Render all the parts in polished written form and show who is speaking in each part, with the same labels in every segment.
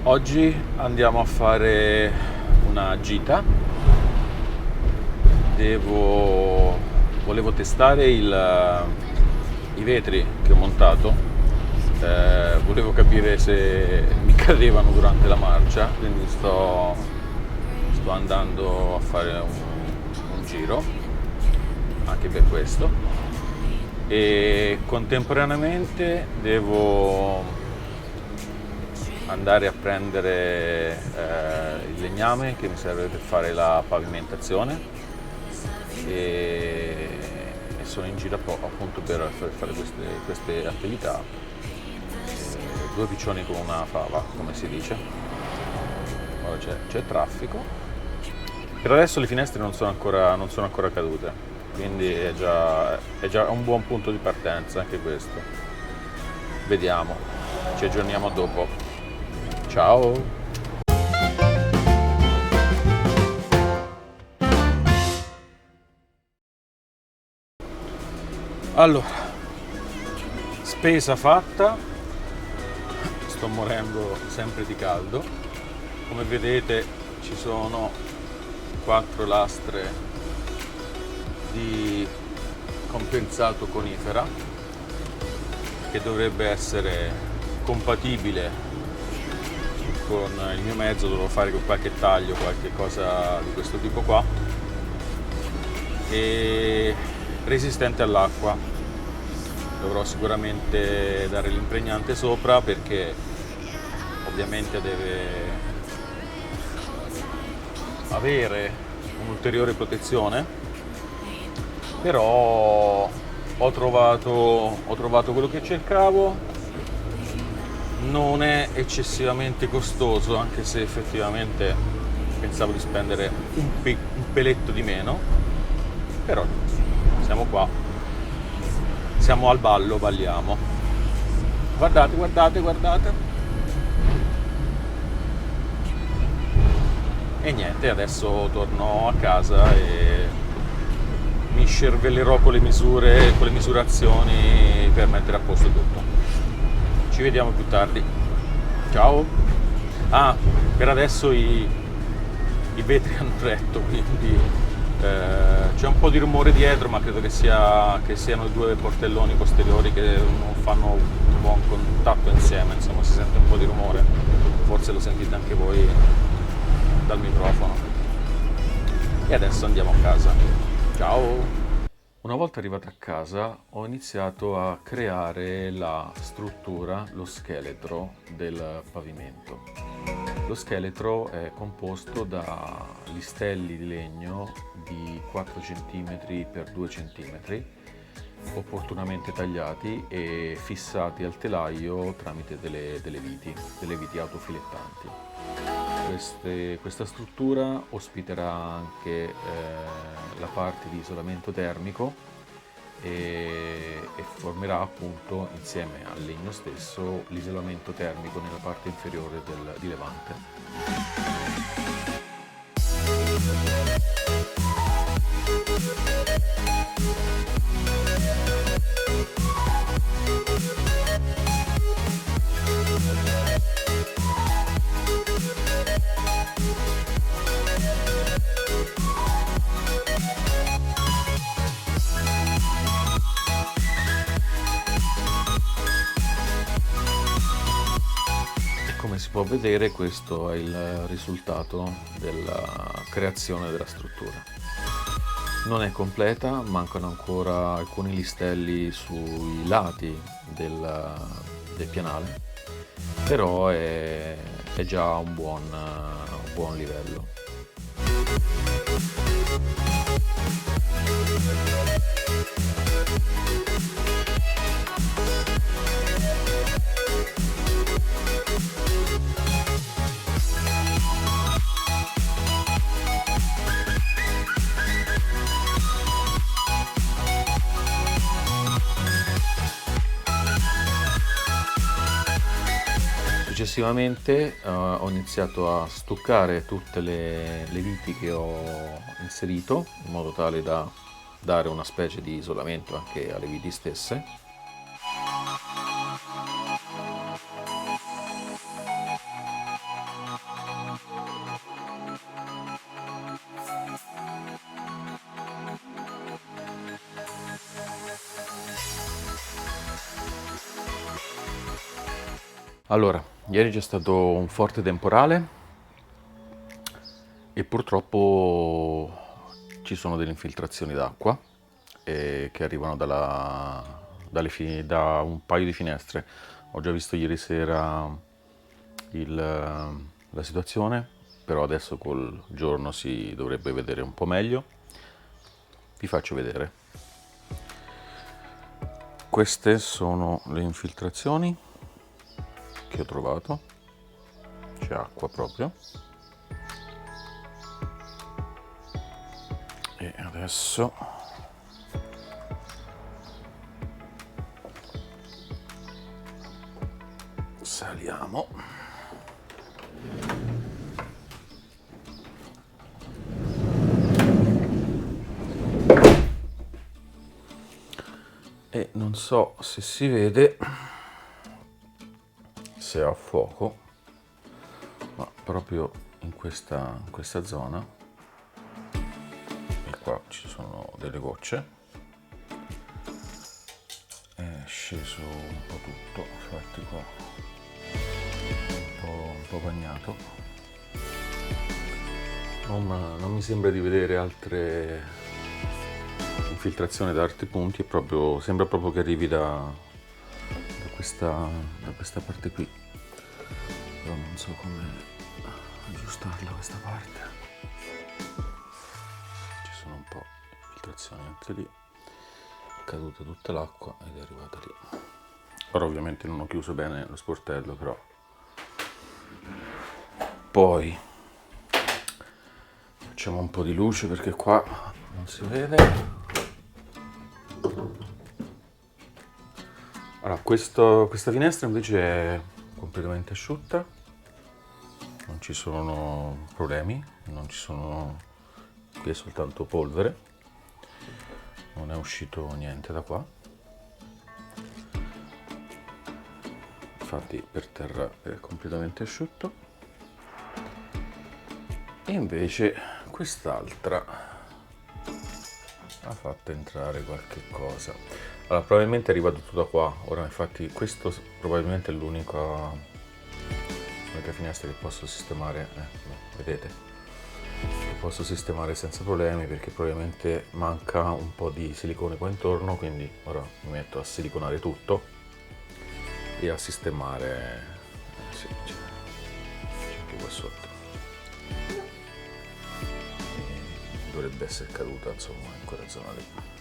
Speaker 1: Oggi andiamo a fare una gita. Volevo testare i vetri che ho montato. Volevo capire se mi cadevano durante la marcia, quindi sto andando a fare un giro anche per questo. E contemporaneamente devo andare a prendere il legname che mi serve per fare la pavimentazione e sono in giro appunto per fare queste attività. Due piccioni con una fava, come si dice. Ora c'è traffico. Per adesso le finestre non sono ancora cadute, quindi è già un buon punto di partenza anche questo. Vediamo, ci aggiorniamo dopo. Ciao! Allora, spesa fatta, sto morendo sempre di caldo. Come vedete ci sono 4 lastre di compensato conifera che dovrebbe essere compatibile con il mio mezzo. Dovevo fare qualche taglio, qualche cosa di questo tipo qua, e resistente all'acqua. Dovrò sicuramente dare l'impregnante sopra perché ovviamente deve avere un'ulteriore protezione, però ho trovato quello che cercavo. Non è eccessivamente costoso, anche se effettivamente pensavo di spendere un peletto di meno, però siamo qua, siamo al ballo, balliamo. Guardate. E niente, adesso torno a casa e mi scervellerò con le misurazioni per mettere a posto tutto. Ci vediamo più tardi. Ciao! Ah, per adesso i vetri hanno retto, quindi c'è un po' di rumore dietro, ma credo che siano i due portelloni posteriori che non fanno un buon contatto insieme, insomma si sente un po' di rumore, forse lo sentite anche voi dal microfono. E adesso andiamo a casa. Ciao! Una volta arrivato a casa ho iniziato a creare la struttura, lo scheletro del pavimento. Lo scheletro è composto da listelli di legno di 4 cm x 2 cm, opportunamente tagliati e fissati al telaio tramite delle viti autofilettanti. Questa struttura ospiterà anche la parte di isolamento termico e formerà appunto insieme al legno stesso l'isolamento termico nella parte inferiore di levante. Come si può vedere, questo è il risultato della creazione della struttura. Non è completa, mancano ancora alcuni listelli sui lati del pianale, però è già un buon livello. Successivamente ho iniziato a stuccare tutte le viti che ho inserito in modo tale da dare una specie di isolamento anche alle viti stesse. Allora, ieri c'è stato un forte temporale e purtroppo ci sono delle infiltrazioni d'acqua che arrivano da un paio di finestre. Ho già visto ieri sera la situazione, però adesso col giorno si dovrebbe vedere un po' meglio. Vi faccio vedere. Queste sono le infiltrazioni che ho trovato. C'è acqua proprio. E adesso saliamo. E non so se si vede, se ho a fuoco, ma proprio in questa zona, e qua ci sono delle gocce, è sceso un po' tutto, infatti qua un po' bagnato. Non mi sembra di vedere altre infiltrazioni da altri punti, sembra proprio che arrivi da questa parte qui, però non so come aggiustarla questa parte. Ci sono un po' di infiltrazioni anche lì, è caduta tutta l'acqua ed è arrivata lì. Ora ovviamente non ho chiuso bene lo sportello, però poi facciamo un po' di luce perché qua non si vede. Allora, questa finestra invece è completamente asciutta, non ci sono problemi, non ci sono, qui è soltanto polvere, non è uscito niente da qua. Infatti per terra è completamente asciutto. E invece quest'altra ha fatto entrare qualche cosa. Allora, probabilmente è arrivato tutto da qua. Ora, infatti, questo probabilmente è l'unica finestra che posso sistemare. Vedete? Che posso sistemare senza problemi perché probabilmente manca un po' di silicone qua intorno. Quindi ora mi metto a siliconare tutto e a sistemare. Sì, c'è anche qua sotto. Dovrebbe essere caduta, insomma, in quella zona lì.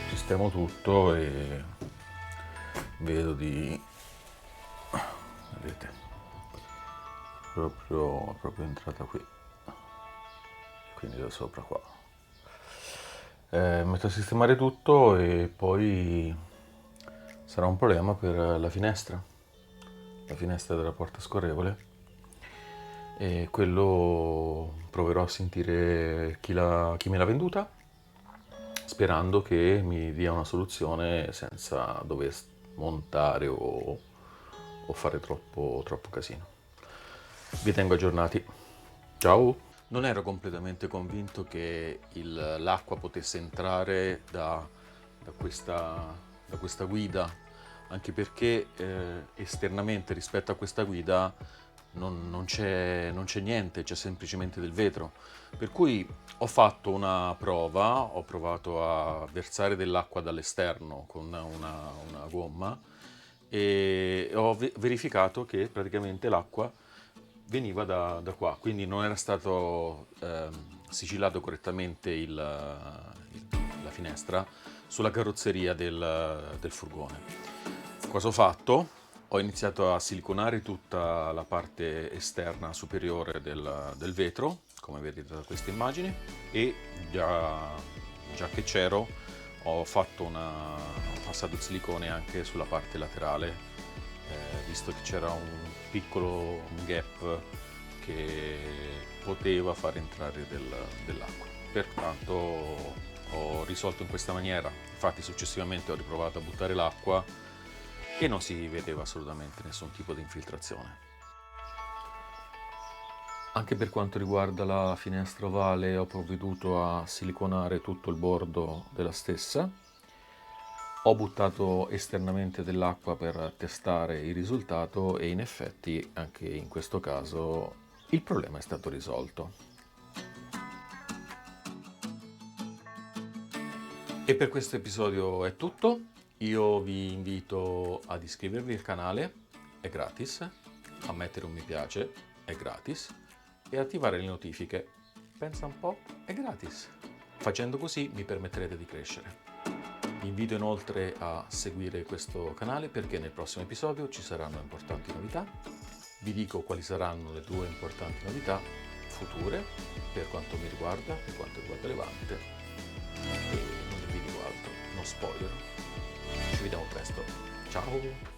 Speaker 1: Sistemo tutto e vedo vedete, proprio entrata qui, quindi da sopra qua. Metto a sistemare tutto e poi sarà un problema per la finestra della porta scorrevole. E quello proverò a sentire chi me l'ha venduta, sperando che mi dia una soluzione senza dover montare o fare troppo casino. Vi tengo aggiornati. Ciao! Non ero completamente convinto che l'acqua potesse entrare da questa guida, anche perché esternamente rispetto a questa guida non c'è niente, c'è semplicemente del vetro. Per cui ho fatto una prova, ho provato a versare dell'acqua dall'esterno con una gomma e ho verificato che praticamente l'acqua veniva da qua, quindi non era stato sigillato correttamente la finestra sulla carrozzeria del furgone. Cosa ho fatto? Ho iniziato a siliconare tutta la parte esterna superiore del vetro, come vedete da queste immagini, e già che c'ero ho passato il silicone anche sulla parte laterale, visto che c'era un piccolo gap che poteva far entrare dell'acqua. Pertanto ho risolto in questa maniera. Infatti successivamente ho riprovato a buttare l'acqua e non si vedeva assolutamente nessun tipo di infiltrazione. Anche per quanto riguarda la finestra ovale ho provveduto a siliconare tutto il bordo della stessa Ho buttato esternamente dell'acqua per testare il risultato e in effetti anche in questo caso il problema è stato risolto. E per questo episodio è tutto. Io vi invito ad iscrivervi al canale, è gratis, a mettere un mi piace, è gratis, e attivare le notifiche. Pensa un po', è gratis. Facendo così mi permetterete di crescere. Vi invito inoltre a seguire questo canale perché nel prossimo episodio ci saranno importanti novità. Vi dico quali saranno le 2 importanti novità future per quanto mi riguarda, per quanto riguarda Levante. E non vi dico altro, non spoiler. Ci vediamo presto. Ciao!